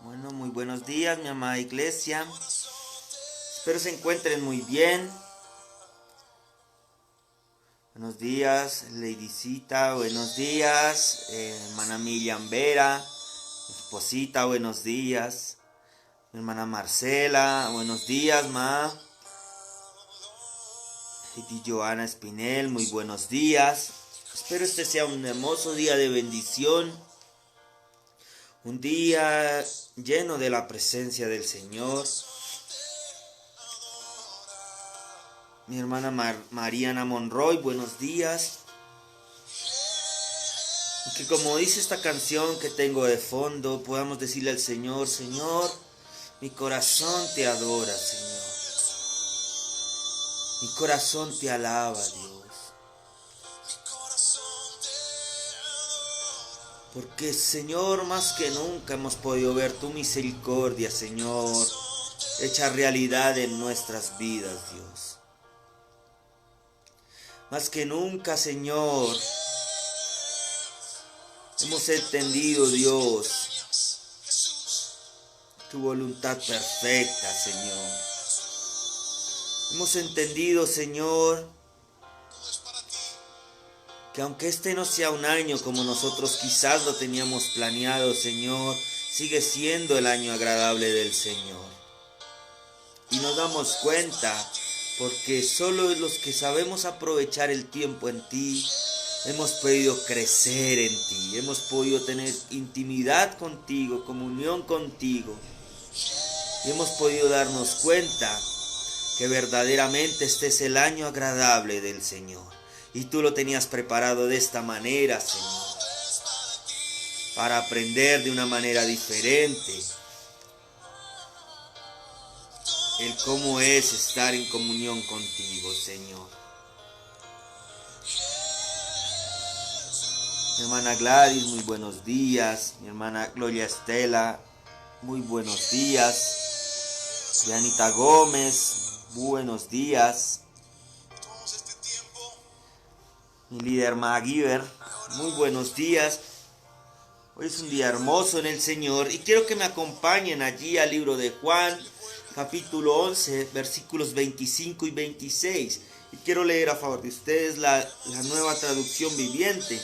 Bueno, muy buenos días, mi amada iglesia. Espero se encuentren muy bien. Buenos días, Ladycita. Buenos días, hermana Miriam Vera. Esposita, buenos días. Mi hermana Marcela, buenos días, ma. Lady Joana Espinel, muy buenos días. Espero este sea un hermoso día de bendición. Un día lleno de la presencia del Señor. Mi hermana Mariana Monroy, buenos días. Y que como dice esta canción que tengo de fondo, podamos decirle al Señor: Señor, mi corazón te adora, Señor. Mi corazón te alaba, Dios. Porque, Señor, más que nunca hemos podido ver tu misericordia, Señor, hecha realidad en nuestras vidas, Dios. Más que nunca, Señor, hemos entendido, Dios, tu voluntad perfecta, Señor. Hemos entendido, Señor, que aunque este no sea un año como nosotros quizás lo teníamos planeado, Señor, sigue siendo el año agradable del Señor. Y nos damos cuenta, porque solo los que sabemos aprovechar el tiempo en ti, hemos podido crecer en ti, hemos podido tener intimidad contigo, comunión contigo. Y hemos podido darnos cuenta que verdaderamente este es el año agradable del Señor. Y tú lo tenías preparado de esta manera, Señor, para aprender de una manera diferente el cómo es estar en comunión contigo, Señor. Mi hermana Gladys, muy buenos días. Mi hermana Gloria Estela, muy buenos días. Dianita Gómez, buenos días. Mi líder MacGyver, muy buenos días. Hoy es un día hermoso en el Señor y quiero que me acompañen allí al libro de Juan, capítulo 11, versículos 25 y 26. Y quiero leer a favor de ustedes la nueva traducción viviente.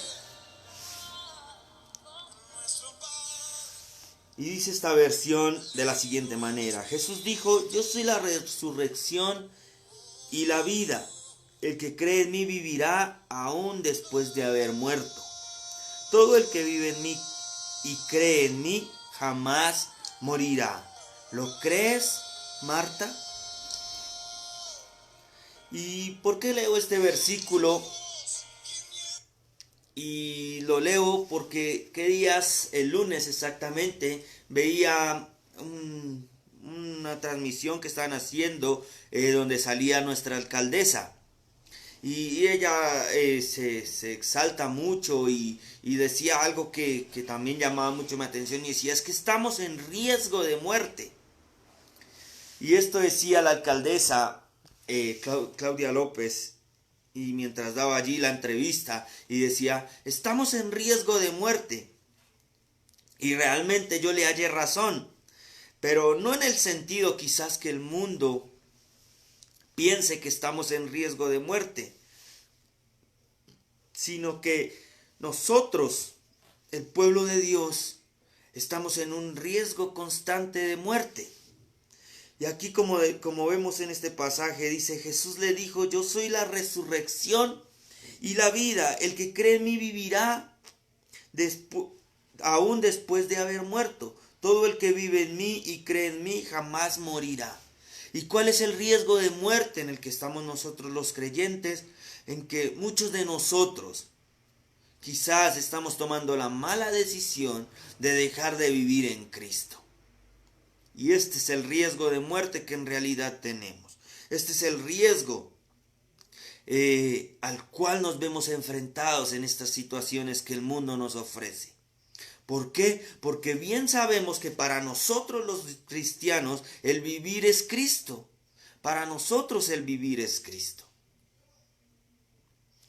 Y dice esta versión de la siguiente manera: Jesús dijo: yo soy la resurrección y la vida. El que cree en mí vivirá aún después de haber muerto. Todo el que vive en mí y cree en mí jamás morirá. ¿Lo crees, Marta? ¿Y por qué leo este versículo? Y lo leo porque el lunes exactamente, veía una transmisión que estaban haciendo donde salía nuestra alcaldesa. Y ella se exalta mucho y decía algo que también llamaba mucho mi atención, y decía: es que estamos en riesgo de muerte. Y esto decía la alcaldesa Claudia López, y mientras daba allí la entrevista, y decía: estamos en riesgo de muerte. Y realmente yo le hallé razón, pero no en el sentido quizás que el mundo piense que estamos en riesgo de muerte, sino que nosotros, el pueblo de Dios, estamos en un riesgo constante de muerte. Y aquí como vemos en este pasaje, dice: Jesús le dijo: yo soy la resurrección y la vida. El que cree en mí vivirá aún después de haber muerto. Todo el que vive en mí y cree en mí jamás morirá. ¿Y cuál es el riesgo de muerte en el que estamos nosotros los creyentes? En que muchos de nosotros quizás estamos tomando la mala decisión de dejar de vivir en Cristo. Y este es el riesgo de muerte que en realidad tenemos. Este es el riesgo al cual nos vemos enfrentados en estas situaciones que el mundo nos ofrece. ¿Por qué? Porque bien sabemos que para nosotros los cristianos el vivir es Cristo. Para nosotros el vivir es Cristo.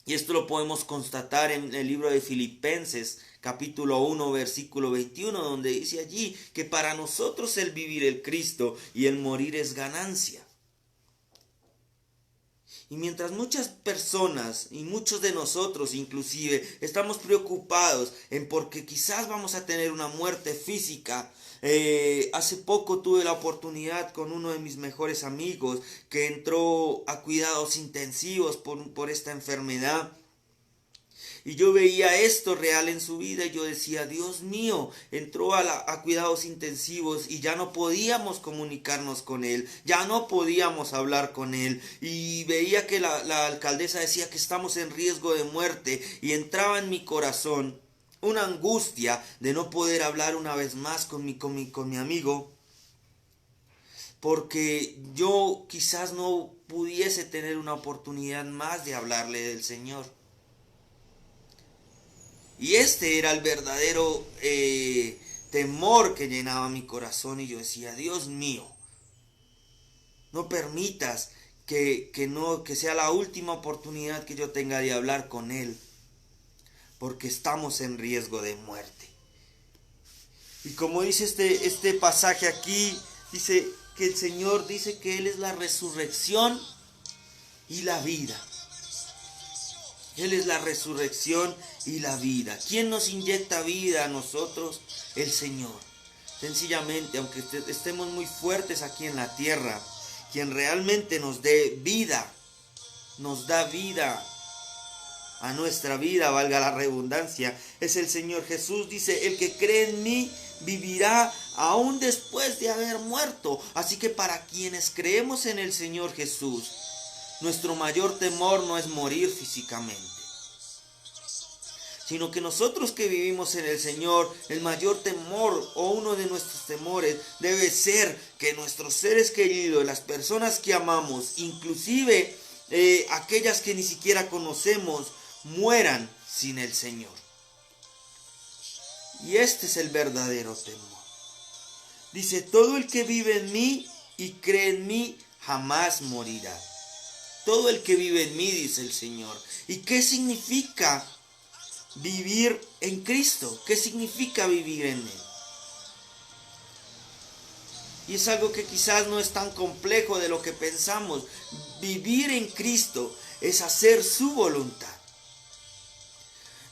Y esto lo podemos constatar en el libro de Filipenses, capítulo 1, versículo 21, donde dice allí que para nosotros el vivir es Cristo y el morir es ganancia. Y mientras muchas personas y muchos de nosotros inclusive estamos preocupados en porque quizás vamos a tener una muerte física, hace poco tuve la oportunidad con uno de mis mejores amigos que entró a cuidados intensivos por esta enfermedad. Y yo veía esto real en su vida y yo decía, Dios mío, entró a cuidados intensivos y ya no podíamos comunicarnos con él, ya no podíamos hablar con él. Y veía que la alcaldesa decía que estamos en riesgo de muerte y entraba en mi corazón una angustia de no poder hablar una vez más con mi amigo, porque yo quizás no pudiese tener una oportunidad más de hablarle del Señor. Y este era el verdadero temor que llenaba mi corazón. Y yo decía, Dios mío, no permitas que sea la última oportunidad que yo tenga de hablar con Él, porque estamos en riesgo de muerte. Y como dice este pasaje aquí, dice que el Señor dice que Él es la resurrección y la vida. Él es la resurrección y la vida. ¿Quién nos inyecta vida a nosotros? El Señor. Sencillamente, aunque estemos muy fuertes aquí en la tierra, quien realmente nos dé vida, nos da vida a nuestra vida, valga la redundancia, es el Señor Jesús. Dice, el que cree en mí vivirá aún después de haber muerto. Así que para quienes creemos en el Señor Jesús, nuestro mayor temor no es morir físicamente, sino que nosotros que vivimos en el Señor, el mayor temor o uno de nuestros temores debe ser que nuestros seres queridos, las personas que amamos, inclusive aquellas que ni siquiera conocemos, mueran sin el Señor. Y este es el verdadero temor. Dice, todo el que vive en mí y cree en mí jamás morirá. Todo el que vive en mí, dice el Señor. ¿Y qué significa vivir en Cristo? ¿Qué significa vivir en Él? Y es algo que quizás no es tan complejo de lo que pensamos. Vivir en Cristo es hacer su voluntad.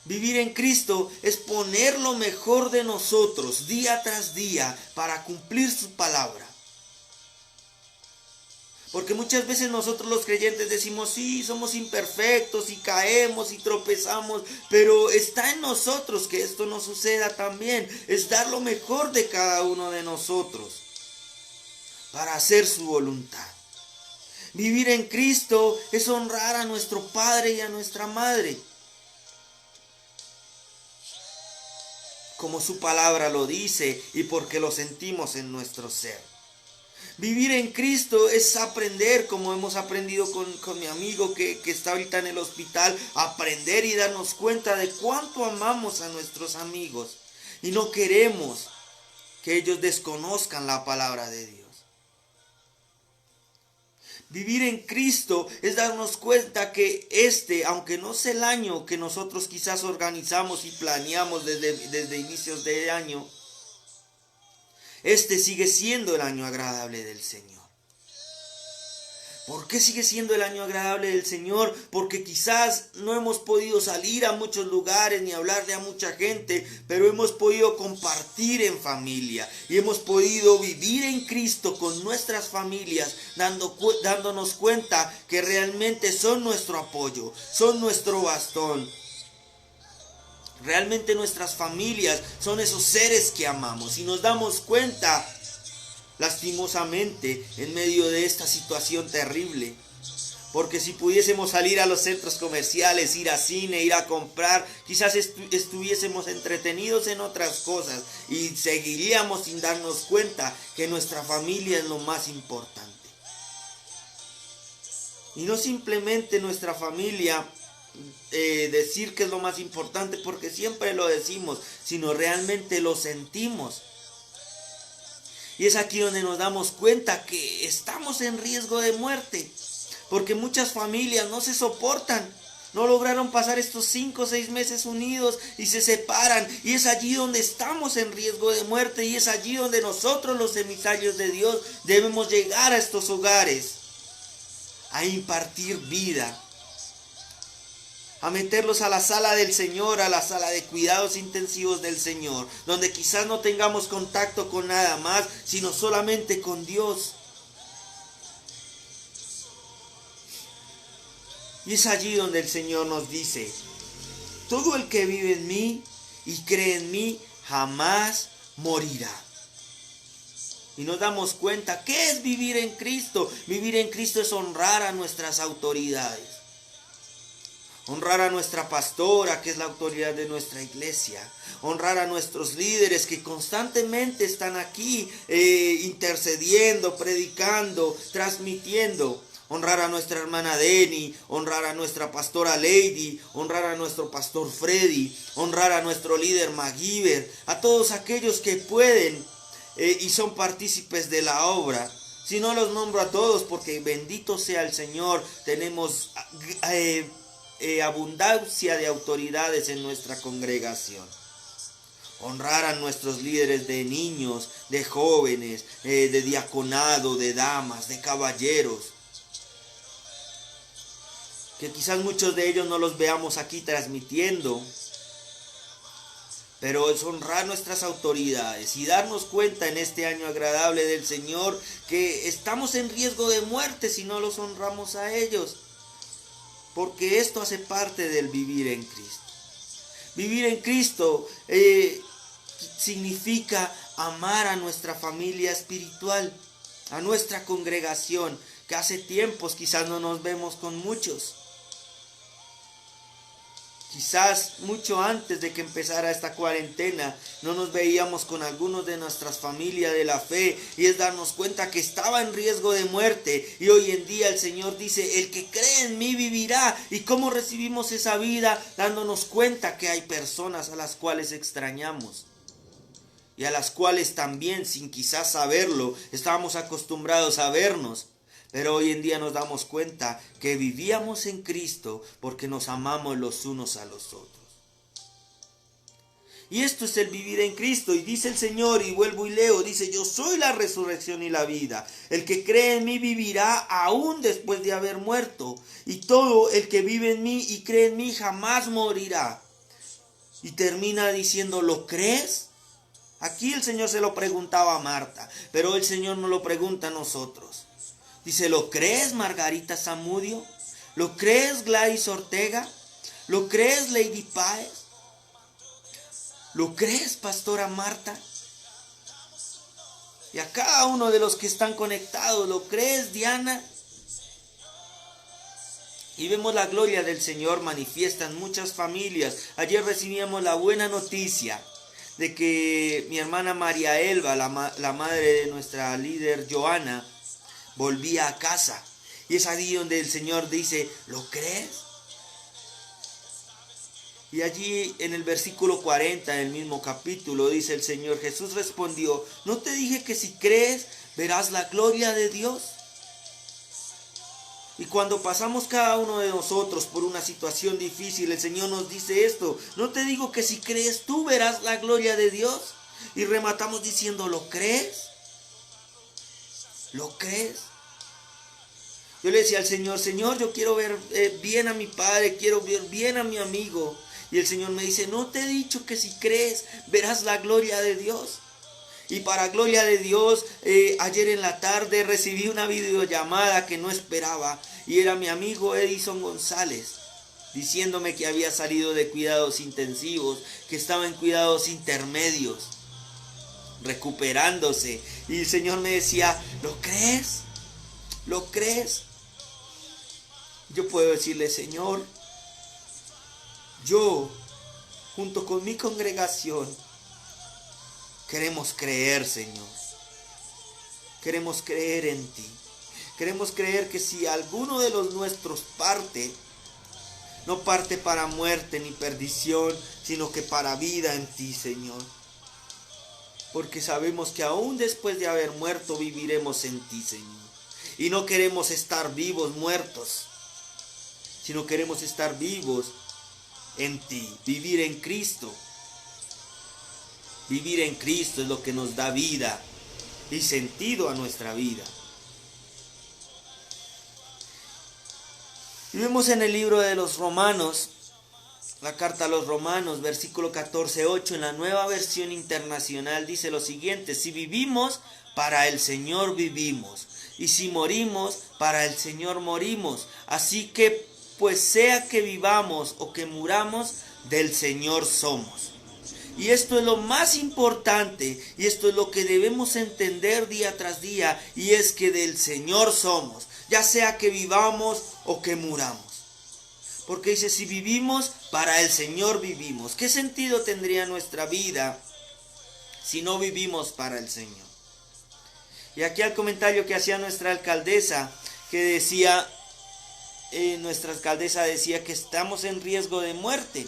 Vivir en Cristo es poner lo mejor de nosotros día tras día para cumplir su palabra. Porque muchas veces nosotros los creyentes decimos, sí, somos imperfectos y caemos y tropezamos, pero está en nosotros que esto no suceda también. Es dar lo mejor de cada uno de nosotros para hacer su voluntad. Vivir en Cristo es honrar a nuestro Padre y a nuestra Madre, como su palabra lo dice y porque lo sentimos en nuestro ser. Vivir en Cristo es aprender, como hemos aprendido con mi amigo que está ahorita en el hospital, aprender y darnos cuenta de cuánto amamos a nuestros amigos y no queremos que ellos desconozcan la palabra de Dios. Vivir en Cristo es darnos cuenta que aunque no sea el año que nosotros quizás organizamos y planeamos desde inicios de año, sigue siendo el año agradable del Señor. ¿Por qué sigue siendo el año agradable del Señor? Porque quizás no hemos podido salir a muchos lugares ni hablarle a mucha gente, pero hemos podido compartir en familia y hemos podido vivir en Cristo con nuestras familias, dándonos cuenta que realmente son nuestro apoyo, son nuestro bastón. Realmente nuestras familias son esos seres que amamos y nos damos cuenta, lastimosamente, en medio de esta situación terrible. Porque si pudiésemos salir a los centros comerciales, ir a cine, ir a comprar, quizás estuviésemos entretenidos en otras cosas y seguiríamos sin darnos cuenta que nuestra familia es lo más importante. Y no simplemente nuestra familia, decir que es lo más importante porque siempre lo decimos, sino realmente lo sentimos. Y es aquí donde nos damos cuenta que estamos en riesgo de muerte, porque muchas familias no se soportan No lograron pasar estos 5 o 6 meses unidos y se separan. Y es allí donde estamos en riesgo de muerte. Y es allí donde nosotros, los emisarios de Dios, debemos llegar a estos hogares. A impartir vida. A meterlos a la sala del Señor, a la sala de cuidados intensivos del Señor. Donde quizás no tengamos contacto con nada más, sino solamente con Dios. Y es allí donde el Señor nos dice: todo el que vive en mí y cree en mí jamás morirá. Y nos damos cuenta, ¿qué es vivir en Cristo? Vivir en Cristo es honrar a nuestras autoridades. Honrar a nuestra pastora, que es la autoridad de nuestra iglesia. Honrar a nuestros líderes que constantemente están aquí intercediendo, predicando, transmitiendo. Honrar a nuestra hermana Deni, honrar a nuestra pastora Lady, honrar a nuestro pastor Freddy, honrar a nuestro líder Magíber, a todos aquellos que pueden y son partícipes de la obra. Si no los nombro a todos, porque bendito sea el Señor, tenemos abundancia de autoridades en nuestra congregación. Honrar a nuestros líderes de niños, de jóvenes, de diaconado, de damas, de caballeros. Que quizás muchos de ellos no los veamos aquí transmitiendo, pero es honrar nuestras autoridades y darnos cuenta en este año agradable del Señor que estamos en riesgo de muerte si no los honramos a ellos, porque esto hace parte del vivir en Cristo. Vivir en Cristo significa amar a nuestra familia espiritual, a nuestra congregación, que hace tiempos quizás no nos vemos con muchos. Quizás mucho antes de que empezara esta cuarentena no nos veíamos con algunos de nuestras familias de la fe, y es darnos cuenta que estaba en riesgo de muerte. Y hoy en día el Señor dice: el que cree en mí vivirá. ¿Y cómo recibimos esa vida? Dándonos cuenta que hay personas a las cuales extrañamos y a las cuales también, sin quizás saberlo, estábamos acostumbrados a vernos. Pero hoy en día nos damos cuenta que vivíamos en Cristo porque nos amamos los unos a los otros. Y esto es el vivir en Cristo. Y dice el Señor, y vuelvo y leo, dice: yo soy la resurrección y la vida. El que cree en mí vivirá aún después de haber muerto. Y todo el que vive en mí y cree en mí jamás morirá. Y termina diciendo: ¿lo crees? Aquí el Señor se lo preguntaba a Marta, pero el Señor nos lo pregunta a nosotros. Dice: ¿lo crees, Margarita Zamudio? ¿Lo crees, Gladys Ortega? ¿Lo crees, Lady Páez? ¿Lo crees, Pastora Marta? Y a cada uno de los que están conectados: ¿lo crees, Diana? Y vemos la gloria del Señor manifiesta en muchas familias. Ayer recibíamos la buena noticia de que mi hermana María Elba, la madre de nuestra líder Joana, volvía a casa. Y es allí donde el Señor dice: ¿lo crees? Y allí en el versículo 40 del mismo capítulo dice el Señor: Jesús respondió: ¿no te dije que si crees verás la gloria de Dios? Y cuando pasamos cada uno de nosotros por una situación difícil, el Señor nos dice esto: ¿no te digo que si crees tú verás la gloria de Dios? Y rematamos diciendo: ¿lo crees? ¿Lo crees? Yo le decía al Señor: Señor, yo quiero ver bien a mi padre, quiero ver bien a mi amigo. Y el Señor me dice: ¿no te he dicho que si crees verás la gloria de Dios? Y para gloria de Dios, ayer en la tarde recibí una videollamada que no esperaba. Y era mi amigo Edison González, diciéndome que había salido de cuidados intensivos, que estaba en cuidados intermedios, recuperándose. Y el Señor me decía: ¿lo crees? ¿Lo crees? Yo puedo decirle: Señor, yo, junto con mi congregación, queremos creer, Señor. Queremos creer en ti. Queremos creer que si alguno de los nuestros parte, no parte para muerte ni perdición, sino que para vida en ti, Señor. Porque sabemos que aún después de haber muerto viviremos en ti, Señor. Y no queremos estar vivos muertos, sino queremos estar vivos en ti, vivir en Cristo. Vivir en Cristo es lo que nos da vida y sentido a nuestra vida. Y vemos en el libro de los Romanos, la carta a los Romanos, versículo 14:8, en la Nueva Versión Internacional dice lo siguiente: si vivimos, para el Señor vivimos, y si morimos, para el Señor morimos. Así que, pues sea que vivamos o que muramos, del Señor somos. Y esto es lo más importante, y esto es lo que debemos entender día tras día, y es que del Señor somos, ya sea que vivamos o que muramos. Porque dice, si vivimos, para el Señor vivimos. ¿Qué sentido tendría nuestra vida si no vivimos para el Señor? Y aquí al comentario que hacía nuestra alcaldesa, que decía, nuestra alcaldesa decía que estamos en riesgo de muerte.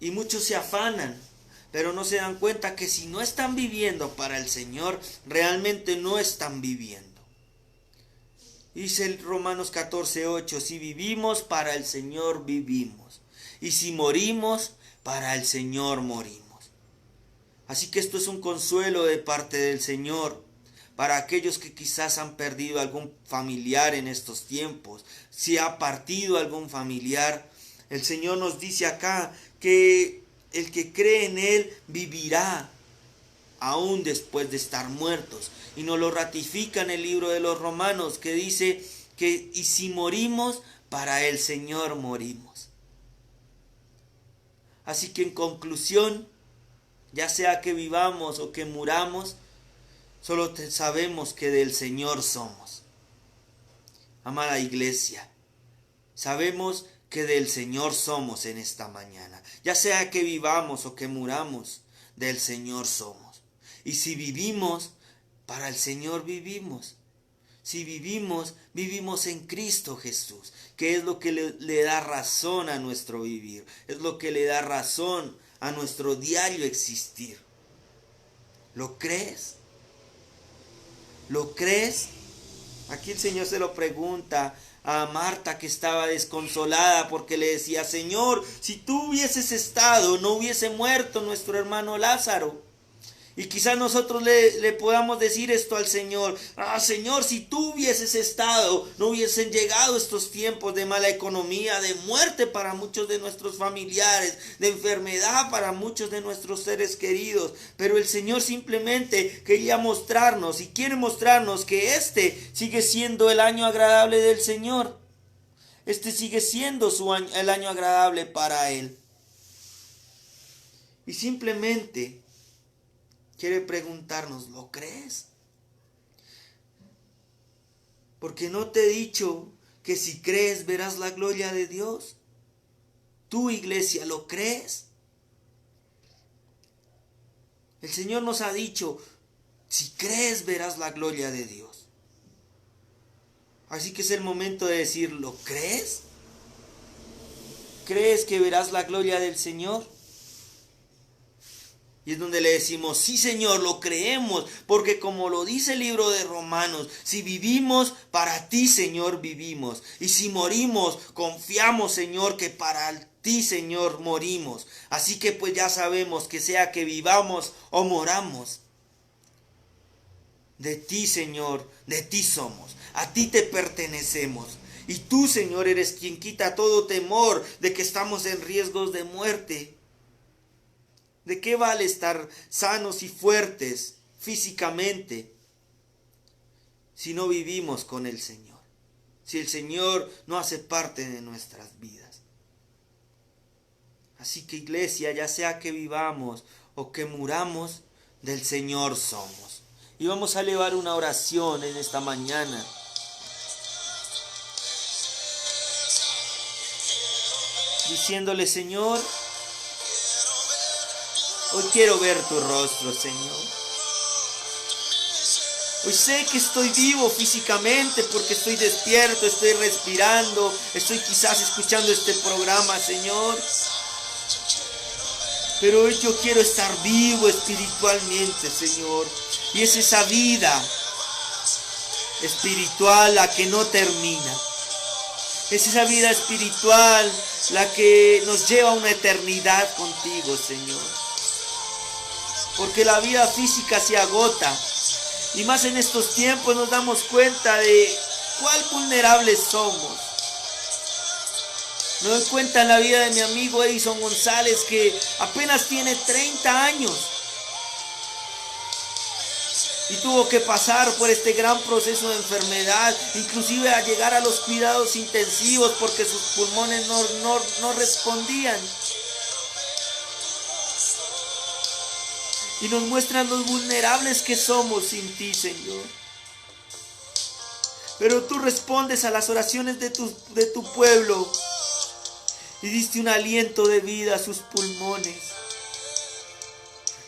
Y muchos se afanan, pero no se dan cuenta que si no están viviendo para el Señor, realmente no están viviendo. Dice el Romanos 14:8, si vivimos, para el Señor vivimos, y si morimos, para el Señor morimos. Así que esto es un consuelo de parte del Señor para aquellos que quizás han perdido algún familiar en estos tiempos. Si ha partido algún familiar, el Señor nos dice acá que el que cree en Él vivirá aún después de estar muertos. Y nos lo ratifica en el libro de los Romanos, que dice que y si morimos, para el Señor morimos. Así que en conclusión, ya sea que vivamos o que muramos, solo sabemos que del Señor somos. Amada iglesia, sabemos que del Señor somos en esta mañana. Ya sea que vivamos o que muramos, del Señor somos. Y si vivimos, para el Señor vivimos. Si vivimos, vivimos en Cristo Jesús, que es lo que le da razón a nuestro vivir, es lo que le da razón a nuestro diario existir. ¿Lo crees? ¿Lo crees? Aquí el Señor se lo pregunta a Marta, que estaba desconsolada porque le decía, Señor, si tú hubieses estado, no hubiese muerto nuestro hermano Lázaro. Y quizás nosotros le podamos decir esto al Señor. Señor, si tú hubieses estado, no hubiesen llegado estos tiempos de mala economía, de muerte para muchos de nuestros familiares, de enfermedad para muchos de nuestros seres queridos. Pero el Señor simplemente quería mostrarnos y quiere mostrarnos que este sigue siendo el año agradable del Señor. Este sigue siendo el año agradable para Él. Y simplemente quiere preguntarnos, ¿lo crees? Porque no te he dicho que si crees verás la gloria de Dios. ¿Tu iglesia lo crees? El Señor nos ha dicho, si crees verás la gloria de Dios. Así que es el momento de decir, ¿lo crees? ¿Crees que verás la gloria del Señor? Y es donde le decimos, sí Señor, lo creemos, porque como lo dice el libro de Romanos, si vivimos, para ti Señor vivimos. Y si morimos, confiamos Señor, que para ti Señor morimos. Así que pues ya sabemos que sea que vivamos o moramos, de ti Señor, de ti somos, a ti te pertenecemos. Y tú Señor eres quien quita todo temor de que estamos en riesgos de muerte. ¿De qué vale estar sanos y fuertes físicamente si no vivimos con el Señor? Si el Señor no hace parte de nuestras vidas. Así que iglesia, ya sea que vivamos o que muramos, del Señor somos. Y vamos a elevar una oración en esta mañana. Diciéndole, Señor, hoy quiero ver tu rostro, Señor. Hoy sé que estoy vivo físicamente porque estoy despierto, estoy respirando, estoy quizás escuchando este programa, Señor. Pero hoy yo quiero estar vivo espiritualmente, Señor. Y es esa vida espiritual la que no termina. Es esa vida espiritual la que nos lleva a una eternidad contigo, Señor. Porque la vida física se agota. Y más en estos tiempos nos damos cuenta de cuán vulnerables somos. Me doy cuenta en la vida de mi amigo Edison González, que apenas tiene 30 años. Y tuvo que pasar por este gran proceso de enfermedad, inclusive a llegar a los cuidados intensivos porque sus pulmones no respondían. Y nos muestran los vulnerables que somos sin ti, Señor. Pero tú respondes a las oraciones de tu pueblo y diste un aliento de vida a sus pulmones,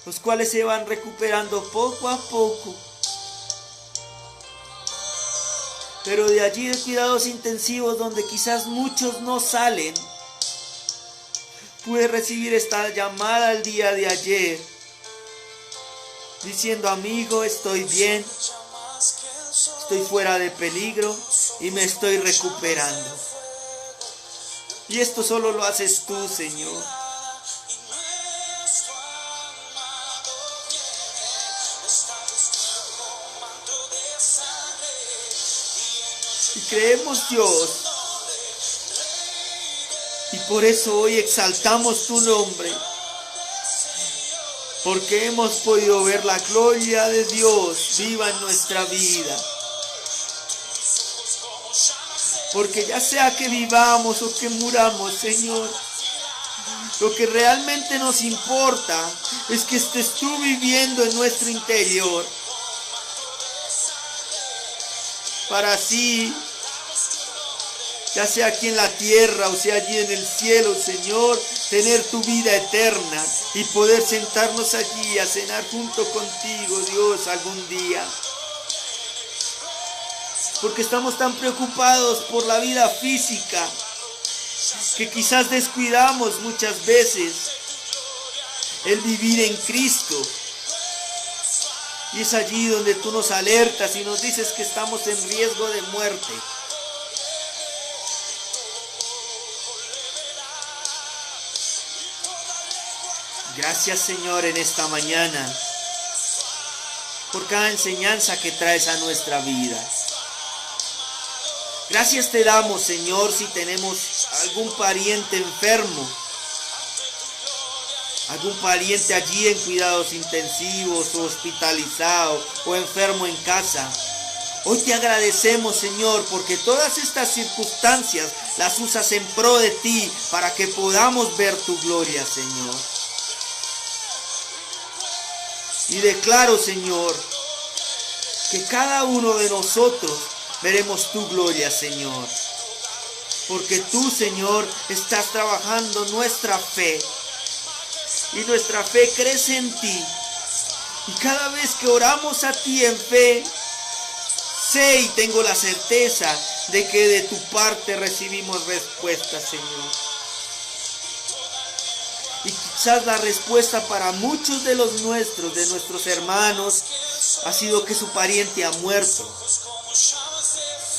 los cuales se van recuperando poco a poco. Pero de allí de cuidados intensivos, donde quizás muchos no salen, pude recibir esta llamada el día de ayer, diciendo: amigo, estoy bien, estoy fuera de peligro y me estoy recuperando. Y esto solo lo haces tú, Señor. Y creemos, Dios, y por eso hoy exaltamos tu nombre, porque hemos podido ver la gloria de Dios viva en nuestra vida. Porque ya sea que vivamos o que muramos, Señor, lo que realmente nos importa es que estés tú viviendo en nuestro interior, para así, ya sea aquí en la tierra o sea allí en el cielo, Señor, tener tu vida eterna y poder sentarnos allí a cenar junto contigo, Dios, algún día. Porque estamos tan preocupados por la vida física que quizás descuidamos muchas veces el vivir en Cristo. Y es allí donde tú nos alertas y nos dices que estamos en riesgo de muerte. Gracias, Señor, en esta mañana por cada enseñanza que traes a nuestra vida. Gracias te damos, Señor, si tenemos algún pariente enfermo, algún pariente allí en cuidados intensivos o hospitalizado o enfermo en casa. Hoy te agradecemos, Señor, porque todas estas circunstancias las usas en pro de ti para que podamos ver tu gloria, Señor. Y declaro, Señor, que cada uno de nosotros veremos tu gloria, Señor. Porque tú, Señor, estás trabajando nuestra fe. Y nuestra fe crece en ti. Y cada vez que oramos a ti en fe, sé y tengo la certeza de que de tu parte recibimos respuesta, Señor. Y quizás la respuesta para muchos de nuestros hermanos, ha sido que su pariente ha muerto.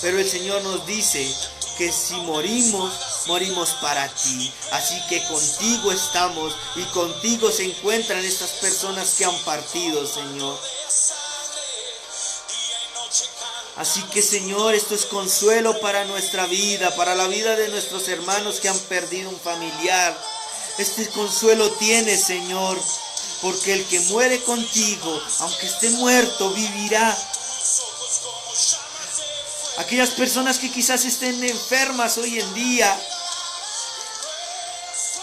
Pero el Señor nos dice que si morimos, morimos para ti. Así que contigo estamos y contigo se encuentran estas personas que han partido, Señor. Así que, Señor, esto es consuelo para nuestra vida, para la vida de nuestros hermanos que han perdido un familiar. Este consuelo tiene, Señor, porque el que muere contigo, aunque esté muerto, vivirá. Aquellas personas que quizás estén enfermas hoy en día,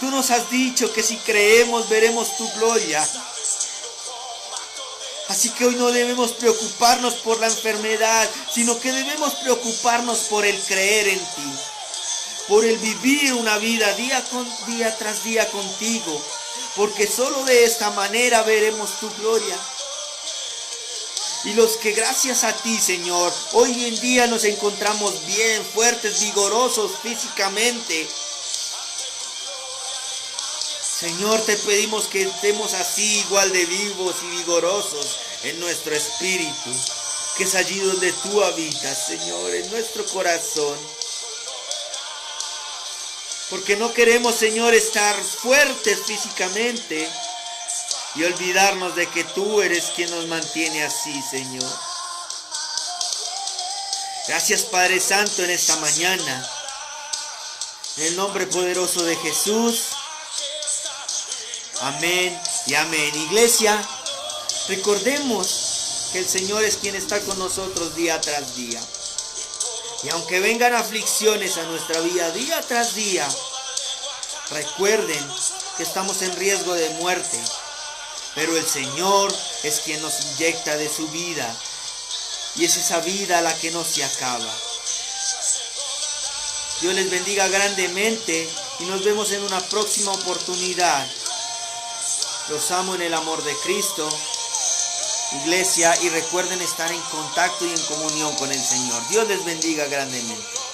tú nos has dicho que si creemos veremos tu gloria. Así que hoy no debemos preocuparnos por la enfermedad, sino que debemos preocuparnos por el creer en ti, por el vivir una vida día tras día contigo, porque solo de esta manera veremos tu gloria. Y los que gracias a ti, Señor, hoy en día nos encontramos bien, fuertes, vigorosos físicamente. Señor, te pedimos que estemos así, igual de vivos y vigorosos en nuestro espíritu, que es allí donde tú habitas, Señor, en nuestro corazón. Porque no queremos, Señor, estar fuertes físicamente y olvidarnos de que tú eres quien nos mantiene así, Señor. Gracias, Padre Santo, en esta mañana. En el nombre poderoso de Jesús. Amén y amén. Iglesia, recordemos que el Señor es quien está con nosotros día tras día. Y aunque vengan aflicciones a nuestra vida día tras día, recuerden que estamos en riesgo de muerte. Pero el Señor es quien nos inyecta de su vida. Y es esa vida la que no se acaba. Dios les bendiga grandemente y nos vemos en una próxima oportunidad. Los amo en el amor de Cristo, iglesia, y recuerden estar en contacto y en comunión con el Señor. Dios les bendiga grandemente.